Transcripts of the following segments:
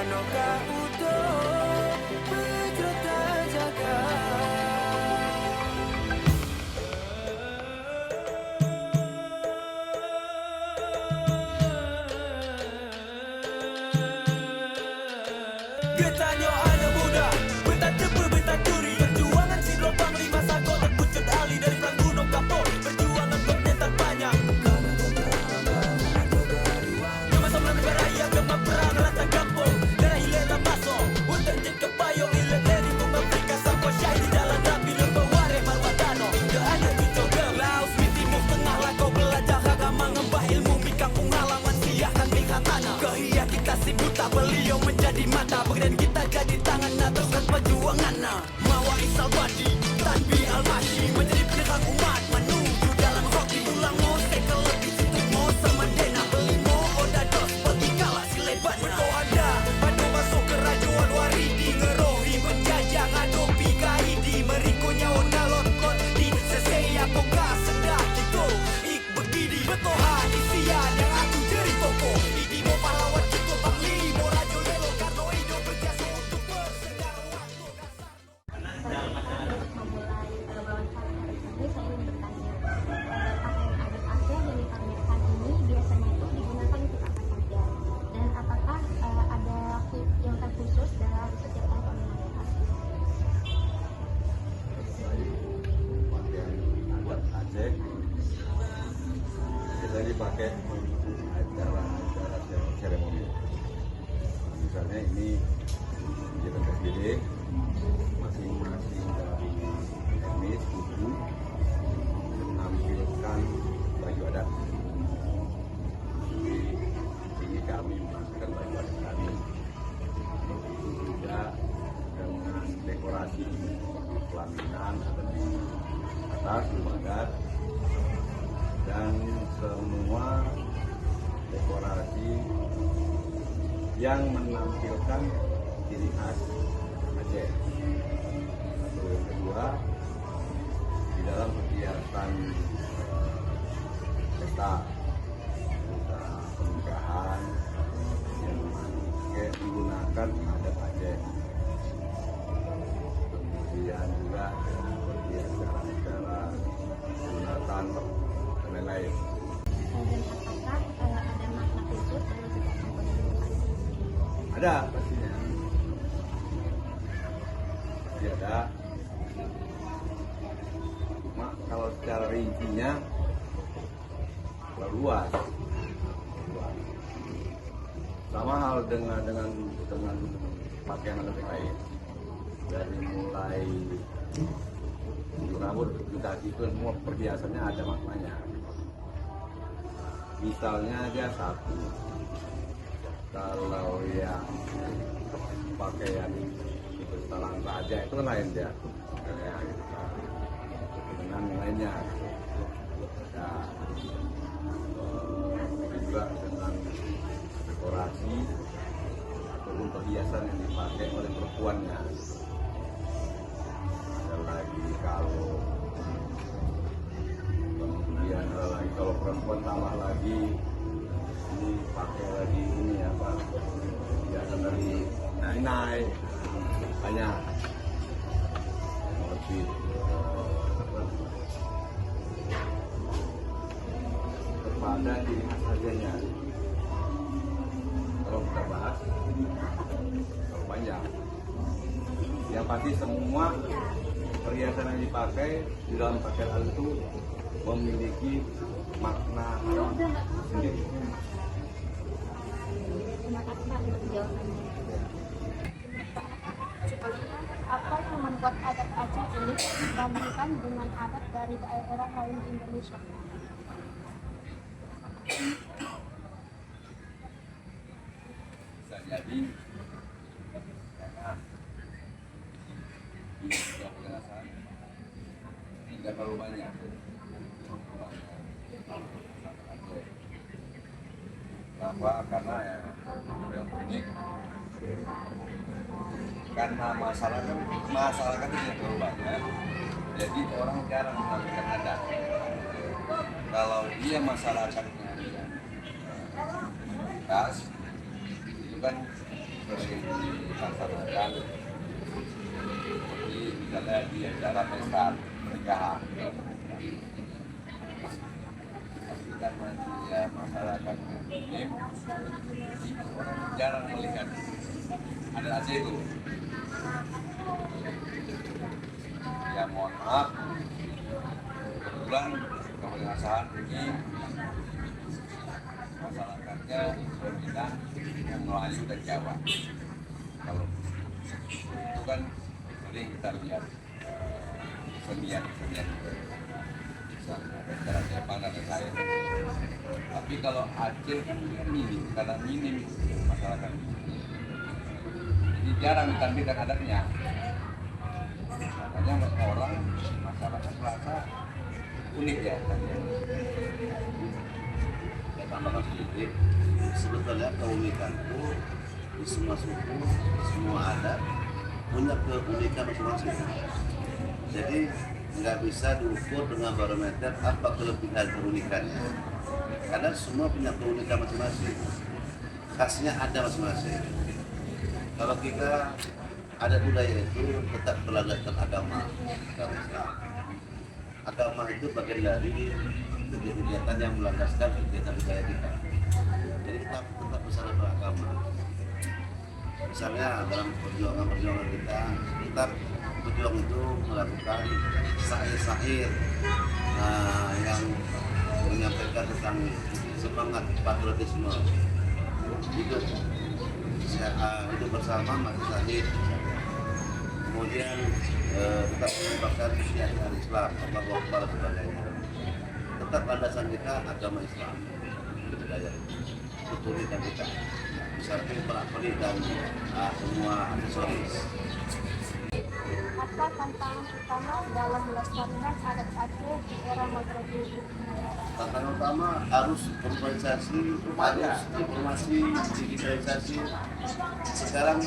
Anoka utuh Putra jaga. Getanyo anak muda, bentar cepu bentar curi. Perjuangan sindrom panglima sago terpucut alih dari perang gunung kapur. Perjuangan kotnya terbanyak. Gema somlan negara yang gema perang rata kampung. Darah hilela maso, untuk jen kepayo ilet dari bung Afrika. Sampo syai di jalan rapi lembah ware marwatano. Geanya cucok gem, laos di timur tengah lah kau belajar agama ngembah ilmu di kampung halaman siakan lihat tanah. Kehia kita si buta beliau menjadi mata. Bagian kita jadi tangan teruskan perjuangan. Mawa Isal Badi, Tanbi Al-Mahdi menjadi penerang umat menuju dalam hoki. Tulang mo, sekel lebih situ mo sama dena. Beli mo, oda dos, pergi kalah si lebat. Berkau ada, padu masuk kerajuan waridi. Ngerohi penjajah, ngadopi kaidi. Merikonya onalot kot di seseya poka sedah gitu. Ik begidi, betoha di sian yang aku jeri toko. Idi mo pahlawan cukup bangli, mo rajo lelo karno ido berjasa untuk bersejarah waktu kasar. Memulai wawancara ini saya ingin bertanya, pakaian adat Aceh yang dipamerkan ini biasanya itu digunakan untuk apa saja, dan apakah ada yang terkhusus dalam setiap tahun pemilihan? Pakaian adat Aceh biasanya dipakai acara-acara seremoni. Misalnya ini kita sendiri masing-masing dari etnis suku menampilkan baju adat. Di sini kami menggunakan baju adat kami. Begitu juga dengan dekorasi pelaminan ada di atas badan dan semua dekorasi yang menampilkan ciri khas Aceh. Satu yang kedua, di dalam kegiatan pesta pernikahan yang menggunakan adat Aceh. Kemudian juga seperti acara-acara sunatan dan lain-lain. Dan apakah ada makna khusus dalam setiap tahun pemilihan? Ada pastinya. Pasti ada. Cuma kalau secara rincinya luas. Sama hal dengan pakaian adat yang lain. Dari mulai rambut, kaki itu semua perhiasannya ada maknanya. Misalnya dia satu, kalau yang pakaian itu salang raja itu kan lain dia, kayak gitu kan. Dengan yang lainnya, ada juga dengan dekorasi ataupun perhiasan yang dipakai oleh perempuannya. Ada lagi kalau kemudian ada lagi kalau perempuan tambah lagi ini pakai lagi ini apa perhiasan dari naik banyak seperti kepada diri khas sajanya. Kalau kita bahas kalau panjang yang pasti semua perhiasan yang dipakai di dalam pakaian adat itu memiliki makna sendiri. Terima kasih Pak untuk jawabannya. Apa yang membuat adat Aceh ini dibandingkan dengan adat dari daerah lain di Indonesia? Bisa jadi karena di sebuah penjelasan tidak terlalu banyak. Kenapa? Karena ya yang unik karena masyarakat tidak terlalu banyak, jadi orang jarang melakukan adat. Kalau dia masyarakatnya khas, itu kan sering dilaksanakan seperti misalnya di acara pesta pernikahan. Pastikan ya masyarakat muslim jarang melihat ada aja itu. Ya mohon maaf, kebetulan kemengasahan ini masyarakatnya berminat yang Melayu dan Jawa. Kalau itu kan sering kita lihat senian misalnya cara Jepang dan lain. Tapi kalau Aceh kan minim, karena minim masyarakat. Jadi jarang ditampilkan adatnya. Makanya orang masyarakat merasa unik ya. Saya tambahkan sedikit, sebetulnya keunikan itu di semua suku, semua adat punya keunikan masing-masing. Jadi nggak bisa diukur dengan barometer apa kelebihan keunikannya, karena semua punya keunikan masing-masing, khasnya ada masing-masing. Kalau kita ada budaya itu tetap berlandaskan agama. Agama itu bagian dari kegiatan yang melandaskan kegiatan budaya kita. Jadi kita tetap bersama beragama. Misalnya dalam perjuangan kita tetap berjuang itu melakukan syair-syair yang menyampaikan tentang semangat patriotisme, hidup bersama mati syahid. Kemudian tetap merupakan syariat Islam, Allahu Akbar dan sebagainya. Tetap landasan kita agama Islam, budaya keturunan kita. Misalnya perak-perik dan semua aksesoris. Apa tantangan utama dalam melestarikan adat Aceh di era modern ini? Tantangan utama harus urbanisasi, harus informasi, digitalisasi. Sekarang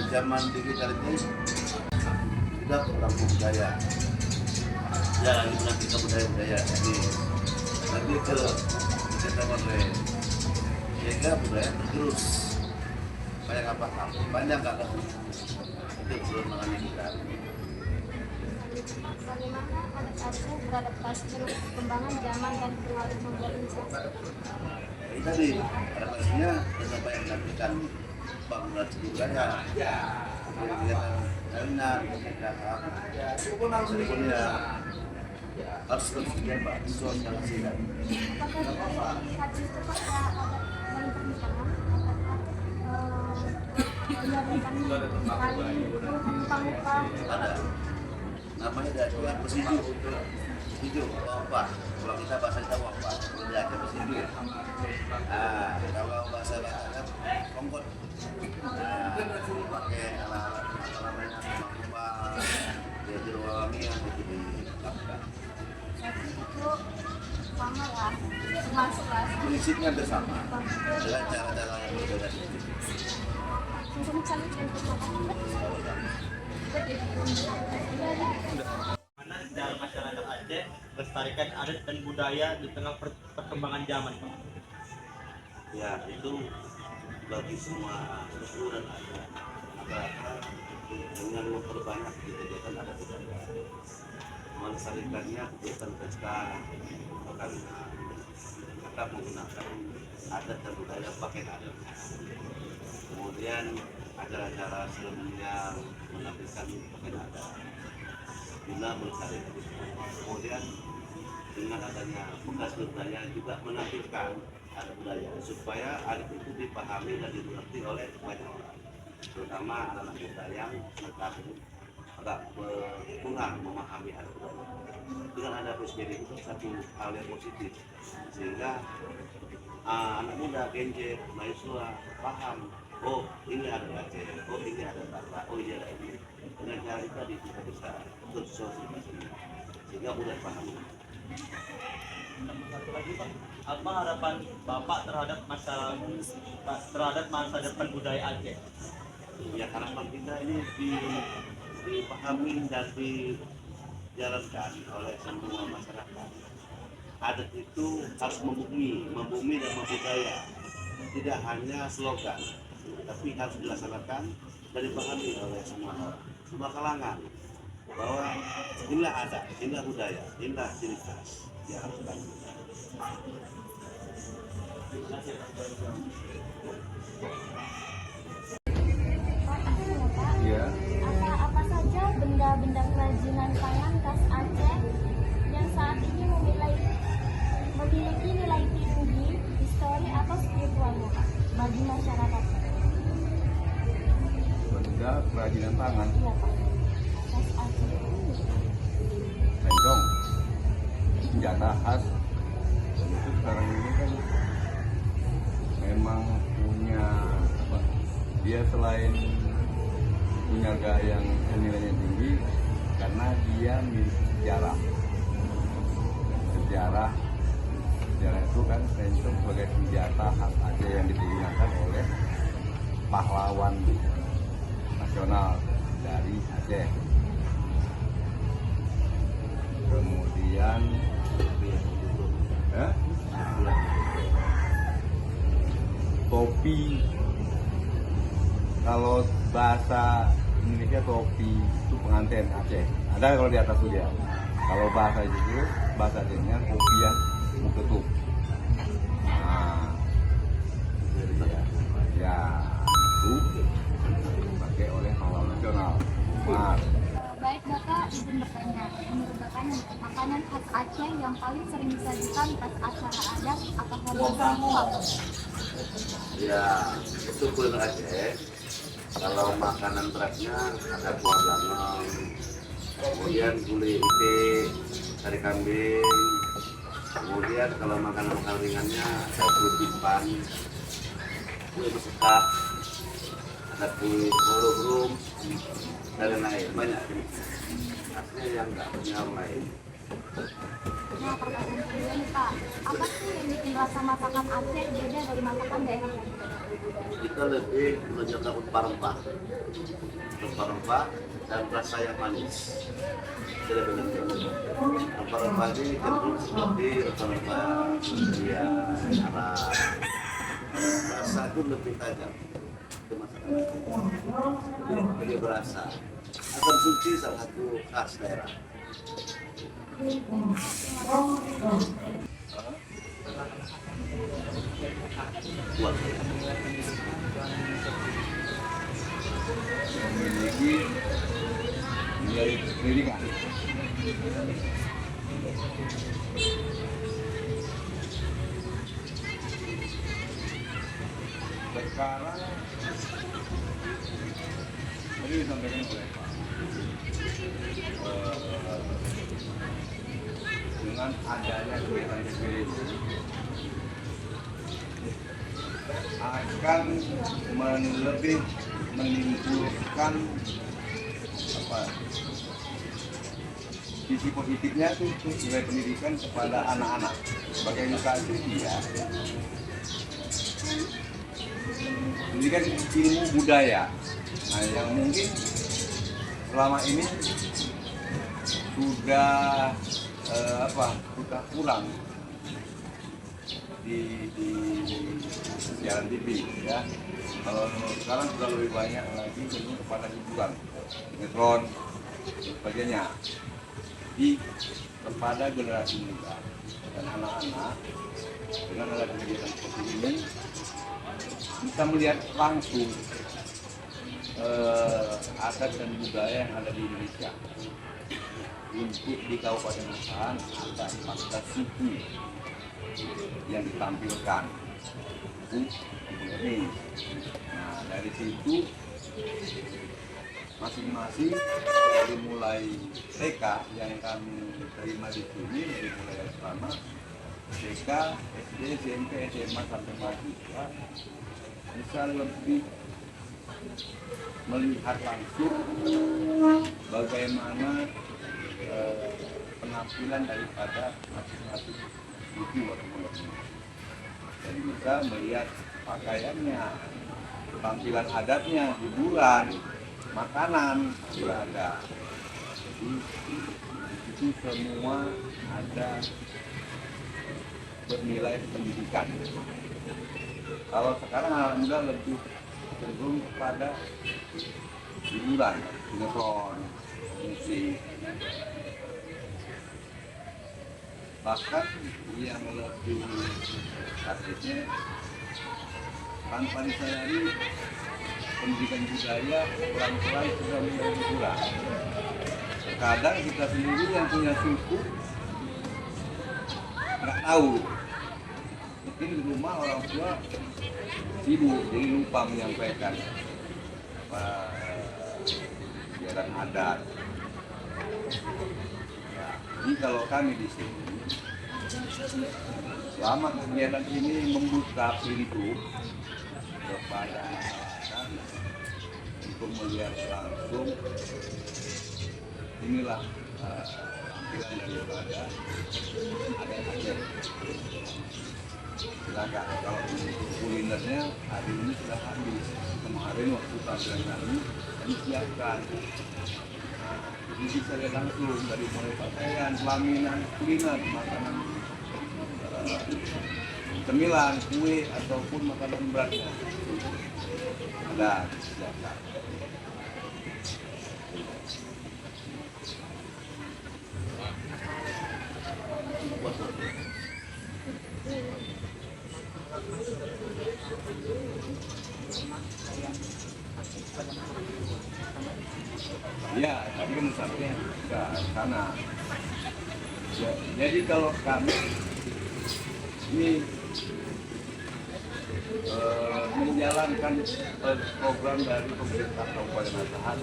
zaman digital ini sudah kurang budaya. Ya, ini kita budaya-budaya ini nanti ke kita modern, sehingga budaya tergerus. Banyak apa? Banyak kata itu perkembangan kita. Bagaimana adat Aceh beradaptasi dengan perkembangan zaman dan pengaruh modernisasi? Ini tadi adaptasinya dengan banyak melakukan bangunan budaya, kegiatan kalinan, kegiatan semuanya harus terus dijaga sosialisasi. Apakah dilihat itu pada adat dan pernikahan? Diadakan kali numpang-numpang Ada namanya dari pesiju, wafah. Kalau kita bahasa Jawa wafah, tidak ada pesiju. Kalau bahasa Batak kongkot, pakai alat apa namanya numpang, dia alamiah itu dilakukan. itu sama lah, termasuk lah. Prinsipnya bersama dengan cara-cara yang berbeda. Untuk misalnya contoh Mana dalam masyarakat Aceh melestarikan adat dan budaya di tengah perkembangan zaman, Pak? Ya itu bagi semua suku dan adat masyarakat dengan memperbanyak kegiatan adat budaya, melestarikannya kegiatan pesta bahkan tetap menggunakan adat dan budaya pakai adat. Kemudian acara-acara seremonial menampilkan pakaian adat guna melestarikan. Kemudian dengan adanya bekas budaya juga menampilkan adat budaya supaya adat itu dipahami dan dimengerti oleh banyak orang, terutama anak-anak muda yang agak kurang memahami adat budaya. Dengan ada PSBB itu satu hal yang positif, sehingga anak muda, genjer, mahasiswa paham, oh ini ada Aceh, oh ini ada Batak, oh ini ada ini. Dengan cara itu tadi kita bisa bersosialisasi sehingga mudah paham. Satu lagi, Pak, apa harapan Bapak terhadap masa depan budaya Aceh? Ya harapan kita ini dipahami dan dijalankan oleh semua masyarakat. Adat itu harus membumi dan membudaya, tidak hanya slogan, tapi harus dilaksanakan dan dipahami oleh semua orang, semua kalangan, bahwa inilah adat, inilah budaya, inilah ciri khas yang harus kami. Iya. Apa saja benda-benda kerajinan tangan khas Aceh yang saat ini memiliki nilai tinggi, histori atau spiritualnya, Pak, bagi masyarakat? Benda kerajinan tangan, Iya, Pak. Khas Aceh. lencong, senjata khas. Dan itu sekarang ini kan memang punya apa? Dia selain punya harga yang nilainya tinggi karena dia milik sejarah. Sejarah itu kan lencong sebagai senjata khas Aceh yang digunakan oleh pahlawan nasional dari Aceh. Kemudian topi, kalau bahasa Indonesia topi itu pengantin Aceh. Ada kalau di atas itu dia. Kalau bahasa itu bahasa Acehnya kopiah muketuk. Nah, itu dia. Ya, itu dipakai oleh pahlawan nasional. Baik, Bapak, izin bertanya. Menurut Bapak, makanan khas Aceh yang paling sering disajikan pas acara adat apakah Bapak? Ya, itu kuliner Aceh. Kalau makanan beratnya ada kuah blanang, kemudian gulai ite, kari kambing, kemudian kalau makanan ringannya ada kue timpan, kue besekak, ada kue boro-brum, dan lain-lain, banyak jenisnya. Artinya yang nggak punya orang lain. Nah, pertanyaan kedua nih, Pak. Apa sih yang bikin rasa masakan Aceh beda dari masakan daerah lain? Kita lebih menjaga rempah-rempah dan rasa yang manis. Tidak benar. Rempah-rempah ini cenderung seperti rempah-rempah India, Arab. Rasa itu lebih tajam ke masakan Aceh. Jadi berasa. Asam suci salah satu khas daerah. Memiliki nilai pendidikan. Sekarang tadi disampaikan oleh Pak, dengan adanya kegiatan-kegiatan ini akan lebih menimbulkan apa sisi positifnya tuh nilai pendidikan kepada anak-anak sebagai edukasi dia. Pendidikan ilmu budaya, nah yang mungkin selama ini sudah sudah kurang di siaran TV ya. Kalau sekarang sudah lebih banyak lagi cenderung kepada hiburan, sinetron dan sebagainya. Di kepada generasi muda dan anak-anak dengan ada kegiatan seperti ini bisa melihat langsung adat dan budaya yang ada di Indonesia. Untuk di Kabupaten Asahan ada 14 suku yang ditampilkan ini. Nah, dari situ masing-masing dari mulai TK yang kami terima di sini, dari mulai dari pertama TK, SD, SMP, SMA sampai mahasiswa bisa lebih melihat langsung bagaimana penampilan daripada masing-masing suku atau mulutnya, dan bisa melihat pakaiannya, tampilan adatnya, hiburan, makanan juga ada. Jadi itu semua ada bernilai pendidikan. Kalau sekarang anak muda lebih cenderung kepada hiburan, sinetron, musik. Bahkan yang lebih kagetnya tanpa disadari pendidikan budaya pelan-pelan sudah mulai berkurang. Kadang kita sendiri yang punya suku nggak tahu. Mungkin di rumah orang tua sibuk, jadi lupa menyampaikan kegiatan adat. Jadi kalau kami di sini, selama kegiatan ini membuka pintu kepada masyarakat untuk melihat langsung, inilah tampilan daripada adat-adat. Silakan, kalau untuk kulinernya hari ini sudah habis. Kemarin waktu tampilan kami siapkan. Jadi bisa lihat langsung dari mulai pakaian, pelaminan, kuliner, makanan, cemilan, kue ataupun makanan beratnya ada siapkan. Ya, tadi kan sampai ke sana. Ya, jadi kalau kami ini menjalankan program dari pemerintah Kabupaten Asahan,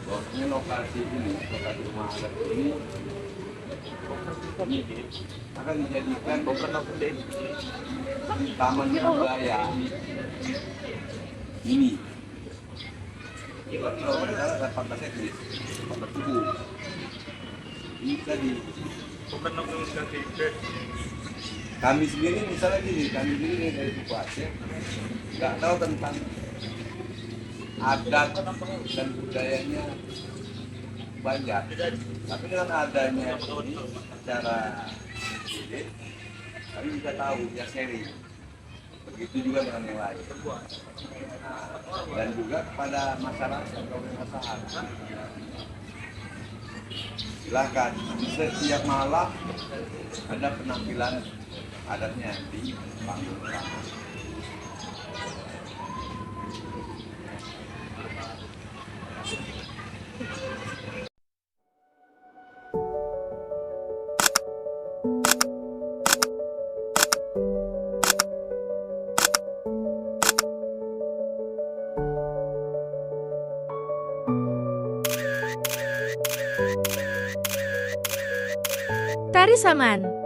bahwasanya lokasi ini, lokasi rumah adat ini akan dijadikan taman budaya ini. Kalau ada 14 etnis, 14 suku. Ini tadi. Kami sendiri misalnya gini, kami sendiri dari suku Aceh nggak tahu tentang adat dan budayanya banyak. Tapi dengan adanya ini secara ini, kami bisa tahu, ya sharing. Begitu juga dengan yang lain. Dan juga kepada masyarakat Kabupaten Asahan. Silakan, setiap malam ada penampilan adatnya di panggung utama. Tari Saman